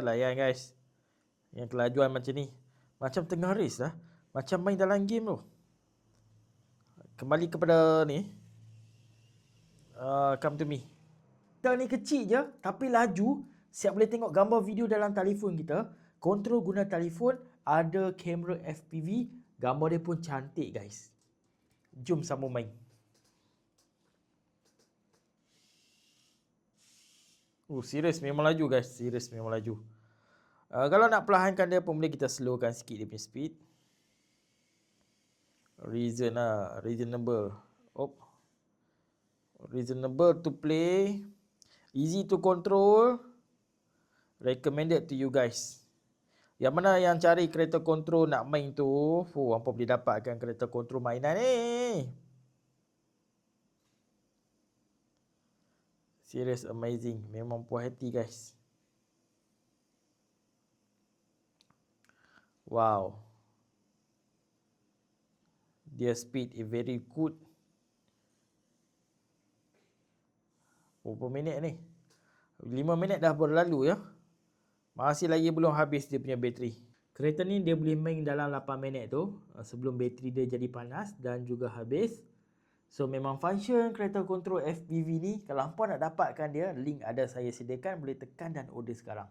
Layan guys. Yang kelajuan macam ni. Macam tengah race lah. Macam main dalam game tu. Kembali kepada ni. Come to me. Kita ni kecil je tapi laju. Siap boleh tengok gambar video dalam telefon kita. Kontrol guna telefon. Ada kamera FPV. Gambar dia pun cantik guys. Jom sama main. Serius memang laju guys. Serius memang laju. Kalau nak perlahankan dia pun boleh kita slowkan sikit dia punya speed. Reasonable. Reasonable to play. Easy to control. Recommended to you guys. Yang mana yang cari kereta control nak main tu, hampa boleh dapatkan kereta control mainan ni. Serious amazing. Memang puas hati guys. Wow. Their speed is very good. Berapa minit ni? 5 minit dah berlalu ya. Masih lagi belum habis dia punya bateri. Kereta ni dia boleh main dalam 8 minit tu. Sebelum bateri dia jadi panas dan juga habis. So memang function kereta control FPV ni. Kalau hampa nak dapatkan dia, link ada saya sediakan. Boleh tekan dan order sekarang.